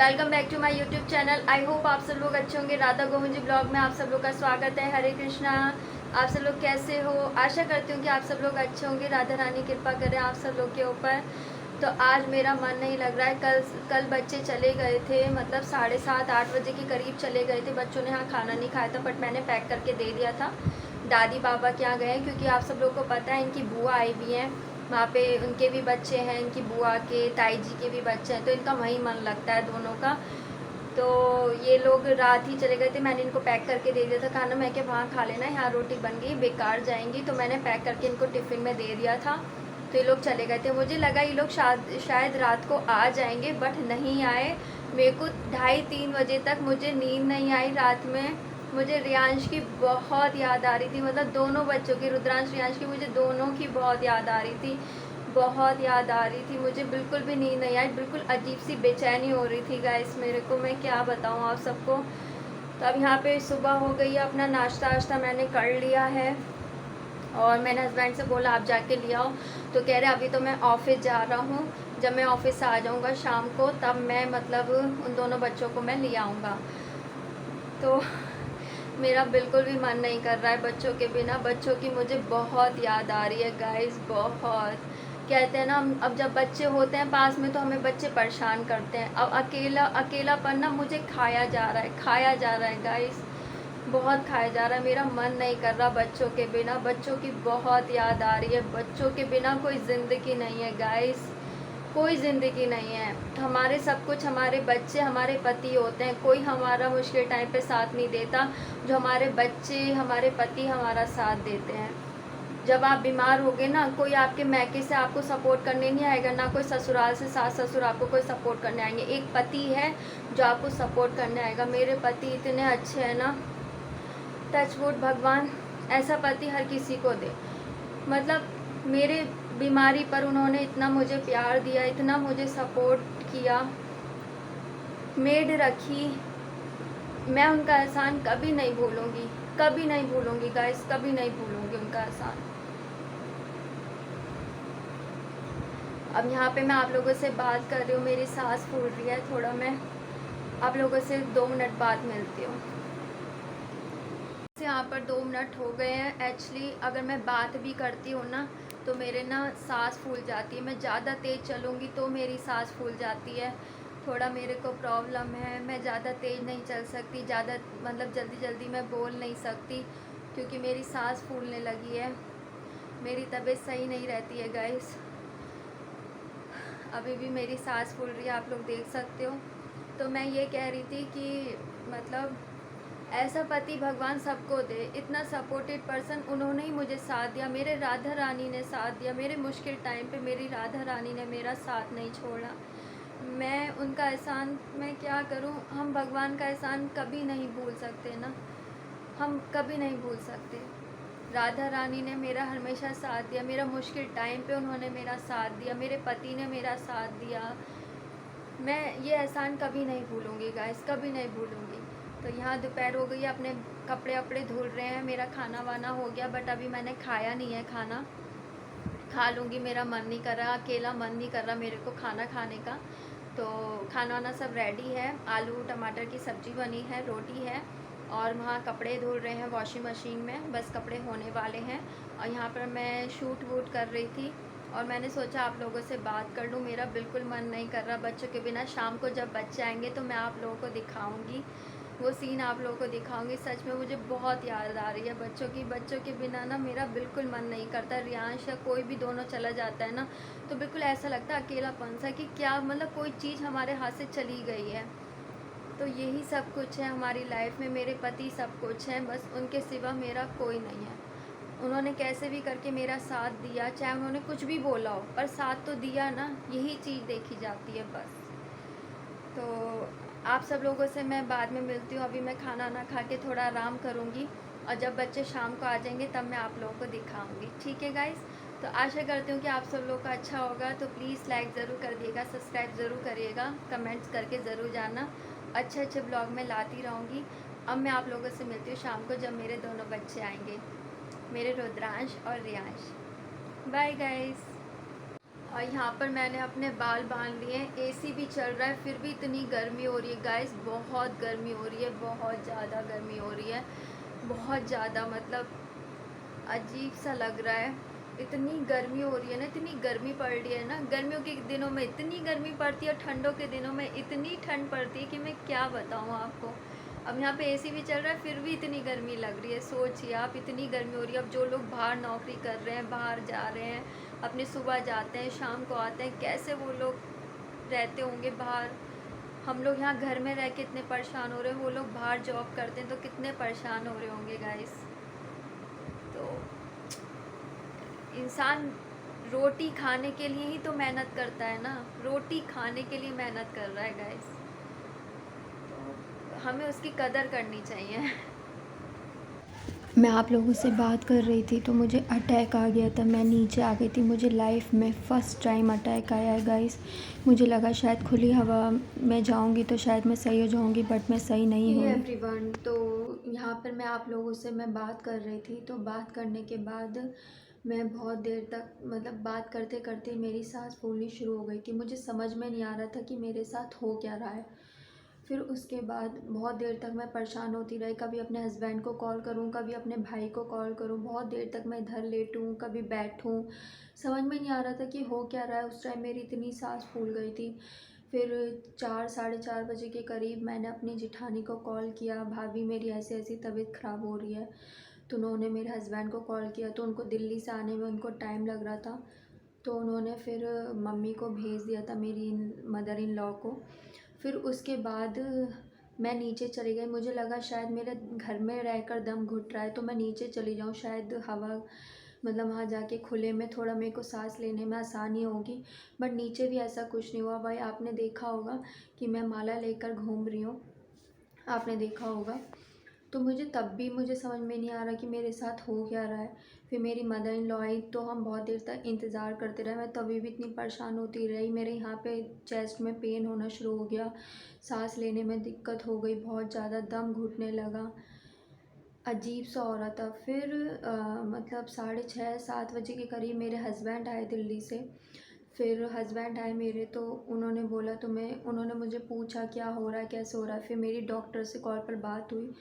Welcome back to my YouTube channel. I hope आप सब लोग अच्छे होंगे। राधा गोविंद जी ब्लॉग में आप सब लोग का स्वागत है। हरे कृष्णा। आप सब लोग कैसे हो? आशा करती हूँ कि आप सब लोग अच्छे होंगे। राधा रानी कृपा करें आप सब लोग के ऊपर। तो आज मेरा मन नहीं लग रहा है। कल बच्चे चले गए थे, मतलब 7:30-8 बजे के करीब चले गए थे। बच्चों ने यहाँ खाना नहीं खाया था, बट मैंने पैक करके दे दिया था। दादी बाबा के यहाँ गए, क्योंकि आप सब लोग को पता है इनकी बुआ आई हुई हैं वहाँ पे। उनके भी बच्चे हैं, इनकी बुआ के, ताई जी के भी बच्चे हैं, तो इनका वहीं मन लगता है दोनों का। तो ये लोग रात ही चले गए थे। मैंने इनको पैक करके दे दिया था खाना। मैं क्या वहाँ खा लेना, यहाँ रोटी बन गई, बेकार जाएंगी, तो मैंने पैक करके इनको टिफ़िन में दे दिया था। तो ये लोग चले गए थे। मुझे लगा ये लोग शायद रात को आ जाएंगे, बट नहीं आए। मेरे को 2:30-3 बजे तक मुझे नींद नहीं आई रात में। मुझे रियांश की बहुत याद आ रही थी, मतलब दोनों बच्चों की, रुद्रांश रियांश की, मुझे दोनों की बहुत याद आ रही थी। बहुत याद आ रही थी मुझे। बिल्कुल भी नींद नहीं आई, बिल्कुल अजीब सी बेचैनी हो रही थी गाइस मेरे को। मैं क्या बताऊँ आप सबको। तो अब यहाँ पे सुबह हो गई है, अपना नाश्ता वाश्ता मैंने कर लिया है, और मैंने हस्बैंड से बोला आप जाके ले आओ। तो कह रहे अभी तो मैं ऑफिस जा रहा हूँ, जब मैं ऑफिस से आ जाऊँगा शाम को, तब मैं मतलब उन दोनों बच्चों को मैं ले आऊँगा। तो मेरा बिल्कुल भी मन नहीं कर रहा है बच्चों के बिना। बच्चों की मुझे बहुत याद आ रही है गाइस, बहुत। कहते हैं ना, अब जब बच्चे होते हैं पास में तो हमें बच्चे परेशान करते हैं। अब अकेलापन ना मुझे खाया जा रहा है गाइस, बहुत खाया जा रहा है। मेरा मन नहीं कर रहा बच्चों के बिना। बच्चों की बहुत याद आ रही है। बच्चों के बिना कोई ज़िंदगी नहीं है गाइस, कोई ज़िंदगी नहीं है। हमारे सब कुछ हमारे बच्चे, हमारे पति होते हैं। कोई हमारा मुश्किल टाइम पे साथ नहीं देता जो हमारे बच्चे, हमारे पति हमारा साथ देते हैं। जब आप बीमार होगे ना, कोई आपके मैके से आपको सपोर्ट करने नहीं आएगा, ना कोई ससुराल से सास ससुर आपको कोई सपोर्ट करने आएंगे। एक पति है जो आपको सपोर्ट करने आएगा। मेरे पति इतने अच्छे हैं ना, टचवुड भगवान ऐसा पति हर किसी को दे। मतलब मेरे बीमारी पर उन्होंने इतना मुझे प्यार दिया, इतना मुझे सपोर्ट किया, मेड रखी। मैं उनका एहसान कभी नहीं भूलूंगी, कभी नहीं भूलूंगी गाइस, कभी नहीं भूलूंगी उनका एहसान। अब यहाँ पे मैं आप लोगों से बात कर रही हूँ, मेरी सांस फूल रही है थोड़ा। मैं आप लोगों से 2 मिनट बाद मिलती हूँ। यहाँ पर 2 मिनट हो गए हैं। एक्चुअली अगर मैं बात भी करती हूँ ना, तो मेरे ना सांस फूल जाती है। मैं ज़्यादा तेज़ चलूँगी तो मेरी सांस फूल जाती है। थोड़ा मेरे को प्रॉब्लम है, मैं ज़्यादा तेज़ नहीं चल सकती, ज़्यादा मतलब जल्दी जल्दी मैं बोल नहीं सकती, क्योंकि मेरी सांस फूलने लगी है। मेरी तबीयत सही नहीं रहती है गाइस। अभी भी मेरी सांस फूल रही है, आप लोग देख सकते हो। तो मैं ये कह रही थी कि मतलब ऐसा पति भगवान सबको दे। इतना सपोर्टेड पर्सन, उन्होंने ही मुझे साथ दिया। मेरे राधा रानी ने साथ दिया। मेरे मुश्किल टाइम पे मेरी राधा रानी ने मेरा साथ नहीं छोड़ा। मैं उनका एहसान मैं क्या करूं। हम भगवान का एहसान कभी नहीं भूल सकते ना, हम कभी नहीं भूल सकते। राधा रानी ने मेरा हमेशा साथ दिया। मेरा मुश्किल टाइम पे उन्होंने मेरा साथ दिया। मेरे पति ने मेरा साथ दिया। मैं ये एहसान कभी नहीं भूलूंगी गाइस, कभी नहीं भूलूंगी। तो यहाँ दोपहर हो गई है, अपने कपड़े वपड़े धुल रहे हैं, मेरा खाना वाना हो गया, बट अभी मैंने खाया नहीं है खाना। खा लूँगी, मेरा मन नहीं कर रहा, अकेला मन नहीं कर रहा मेरे को खाना खाने का। तो खाना वाना सब रेडी है, आलू टमाटर की सब्ज़ी बनी है, रोटी है, और वहाँ कपड़े धुल रहे हैं वॉशिंग मशीन में, बस कपड़े होने वाले हैं। और यहाँ पर मैं शूट वूट कर रही थी, और मैंने सोचा आप लोगों से बात कर लूँ। मेरा बिल्कुल मन नहीं कर रहा बच्चों के बिना। शाम को जब बच्चे आएंगे तो मैं आप लोगों को दिखाऊंगी, वो सीन आप लोगों को दिखाऊंगी। सच में मुझे बहुत याद आ रही है बच्चों की। बच्चों के बिना ना मेरा बिल्कुल मन नहीं करता। रियांश या कोई भी दोनों चला जाता है ना, तो बिल्कुल ऐसा लगता है अकेलापन सा, कि क्या मतलब कोई चीज़ हमारे हाथ से चली गई है। तो यही सब कुछ है हमारी लाइफ में। मेरे पति सब कुछ हैं, बस उनके सिवा मेरा कोई नहीं है। उन्होंने कैसे भी करके मेरा साथ दिया, चाहे उन्होंने कुछ भी बोला हो, पर साथ तो दिया ना, यही चीज़ देखी जाती है बस। तो आप सब लोगों से मैं बाद में मिलती हूँ। अभी मैं खाना ना खा के थोड़ा आराम करूँगी, और जब बच्चे शाम को आ जाएंगे तब मैं आप लोगों को दिखाऊँगी। ठीक है गाइस? तो आशा करती हूँ कि आप सब लोग का अच्छा होगा। तो प्लीज़ लाइक ज़रूर कर दिएगा, सब्सक्राइब ज़रूर करिएगा, कमेंट्स करके ज़रूर जाना। अच्छे अच्छे ब्लॉग मैं लाती रहूँगी। अब मैं आप लोगों से मिलती हूँ शाम को, जब मेरे दोनों बच्चे आएंगे, मेरे रुद्रांश और रियांश। Bye guys. और यहाँ पर मैंने अपने बाल बांध लिए हैं। एसी भी चल रहा है फिर भी इतनी गर्मी हो रही है गाइस, बहुत गर्मी हो रही है, बहुत ज़्यादा गर्मी हो रही है, बहुत ज़्यादा, मतलब अजीब सा लग रहा है। इतनी गर्मी हो रही है ना, इतनी गर्मी पड़ रही है ना। गर्मियों के दिनों में इतनी गर्मी पड़ती है, ठंडों के दिनों में इतनी ठंड पड़ती है कि मैं क्या बताऊँ आपको। अब यहाँ पे एसी भी चल रहा है फिर भी इतनी गर्मी लग रही है। सोचिए आप, इतनी गर्मी हो रही है। अब जो लोग बाहर नौकरी कर रहे हैं, बाहर जा रहे हैं, अपने सुबह जाते हैं शाम को आते हैं, कैसे वो लोग रहते होंगे बाहर। हम लोग यहाँ घर में रह के इतने परेशान हो रहे हैं, वो लोग बाहर जॉब करते हैं तो कितने परेशान हो रहे होंगे गाइस। तो इंसान रोटी खाने के लिए ही तो मेहनत करता है ना, रोटी खाने के लिए मेहनत कर रहा है गाइस, तो हमें उसकी कदर करनी चाहिए। मैं आप लोगों से बात कर रही थी तो मुझे अटैक आ गया था, मैं नीचे आ गई थी। मुझे लाइफ में फ़र्स्ट टाइम अटैक आया है गाइस। मुझे लगा शायद खुली हवा में जाऊंगी तो शायद मैं सही हो जाऊंगी, बट मैं सही नहीं हुई। एवरीवन, तो यहाँ पर मैं आप लोगों से मैं बात कर रही थी, तो बात करने के बाद मैं बहुत देर तक, मतलब बात करते करते मेरी सांस फूलनी शुरू हो गई थी। मुझे समझ में नहीं आ रहा था कि मेरे साथ हो क्या रहा है। फिर उसके बाद बहुत देर तक मैं परेशान होती रही, कभी अपने हस्बैंड को कॉल करूं, कभी अपने भाई को कॉल करूं, बहुत देर तक मैं इधर लेटूं, कभी बैठूं, समझ में नहीं आ रहा था कि हो क्या रहा है। उस टाइम मेरी इतनी सांस फूल गई थी। फिर 4 साढ़े 4 बजे के करीब मैंने अपनी जिठानी को कॉल किया, भाभी मेरी ऐसी ऐसी तबीयत ख़राब हो रही है। तो उन्होंने मेरे हस्बैंड को कॉल किया, तो उनको दिल्ली से आने में उनको टाइम लग रहा था, तो उन्होंने फिर मम्मी को भेज दिया था, मेरी मदर इन लॉ को। फिर उसके बाद मैं नीचे चली गई। मुझे लगा शायद मेरे घर में रहकर दम घुट रहा है तो मैं नीचे चली जाऊँ, शायद हवा, मतलब वहाँ जाके खुले में थोड़ा मेरे को सांस लेने में आसानी होगी। बट नीचे भी ऐसा कुछ नहीं हुआ भाई। आपने देखा होगा कि मैं माला लेकर घूम रही हूँ, आपने देखा होगा। तो मुझे तब भी मुझे समझ में नहीं आ रहा कि मेरे साथ हो क्या रहा है। फिर मेरी मदर इन लॉ आई तो हम बहुत देर तक इंतज़ार करते रहे। मैं तभी भी इतनी परेशान होती रही, मेरे यहाँ पे चेस्ट में पेन होना शुरू हो गया, सांस लेने में दिक्कत हो गई, बहुत ज़्यादा दम घुटने लगा, अजीब सा हो रहा था। फिर मतलब 6:30 7 बजे के करीब मेरे हस्बैंड आए दिल्ली से। फिर हस्बैंड आए मेरे, तो उन्होंने बोला, तो मैं, उन्होंने मुझे पूछा क्या हो रहा है, कैसे हो रहा है। फिर मेरी डॉक्टर से कॉल पर बात हुई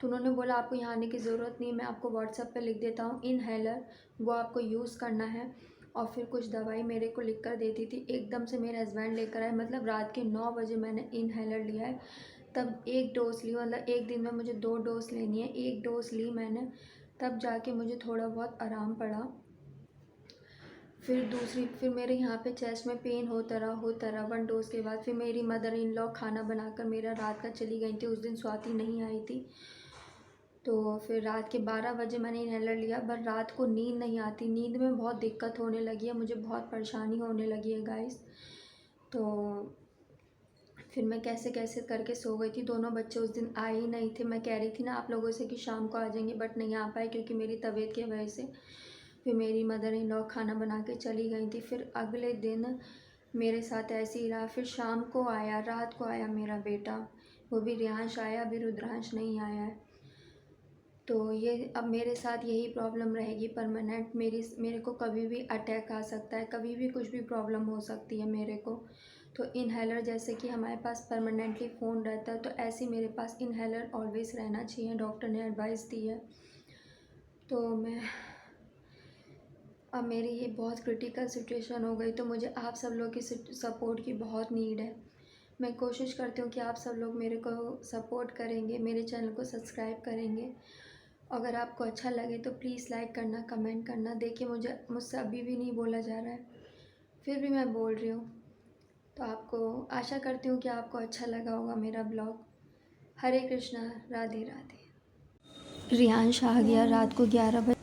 तो उन्होंने बोला आपको यहाँ आने की ज़रूरत नहीं है, मैं आपको व्हाट्सएप पे लिख देता हूँ इनहेलर, वो आपको यूज़ करना है। और फिर कुछ दवाई मेरे को लिख कर देती थी। एकदम से मेरे हस्बैंड लेकर आए, मतलब रात के 9 बजे मैंने इनहेलर लिया है। तब एक डोज़ ली, मतलब एक दिन में मुझे 2 डोज़ लेनी है, एक डोज़ ली मैंने, तब जाके मुझे थोड़ा बहुत आराम पड़ा। फिर मेरे यहाँ पे चेस्ट में पेन होता रहा 1 डोज़ के बाद। फिर मेरी मदर इन लॉ खाना बनाकर मेरा रात का चली गई थी, उस दिन स्वाति नहीं आई थी। तो फिर रात के 12 बजे मैंने इनहेलर लिया, पर रात को नींद नहीं आती, नींद में बहुत दिक्कत होने लगी है, मुझे बहुत परेशानी होने लगी है गाइस। तो फिर मैं कैसे कैसे करके सो गई थी। दोनों बच्चे उस दिन आए ही नहीं थे। मैं कह रही थी ना आप लोगों से कि शाम को आ जाएंगे, बट नहीं आ पाए क्योंकि मेरी तबीयत की वजह से। फिर मेरी मदर इन लॉ खाना बना के चली गई थी। फिर अगले दिन मेरे साथ ऐसे ही रहा। फिर शाम को आया, रात को आया मेरा बेटा, वो भी रियांश आया, अभी रुद्रांश नहीं आया है। तो ये अब मेरे साथ यही प्रॉब्लम रहेगी परमानेंट। मेरे को कभी भी अटैक आ सकता है, कभी भी कुछ भी प्रॉब्लम हो सकती है मेरे को। तो इनहेलर, जैसे कि हमारे पास परमानेंटली फ़ोन रहता है, तो ऐसे ही मेरे पास इनहेलर ऑलवेज़ रहना चाहिए, डॉक्टर ने एडवाइस दी है। तो अब मेरी ये बहुत क्रिटिकल सिचुएशन हो गई, तो मुझे आप सब लोग की सपोर्ट की बहुत नीड है। मैं कोशिश करती हूँ कि आप सब लोग मेरे को सपोर्ट करेंगे, मेरे चैनल को सब्सक्राइब करेंगे। अगर आपको अच्छा लगे तो प्लीज़ लाइक करना, कमेंट करना। देखिए मुझसे अभी भी नहीं बोला जा रहा है, फिर भी मैं बोल रही हूँ। तो आपको, आशा करती हूँ कि आपको अच्छा लगा होगा मेरा ब्लॉग। हरे कृष्णा, राधे राधे। रियांश आ गया रात को 11 बजे।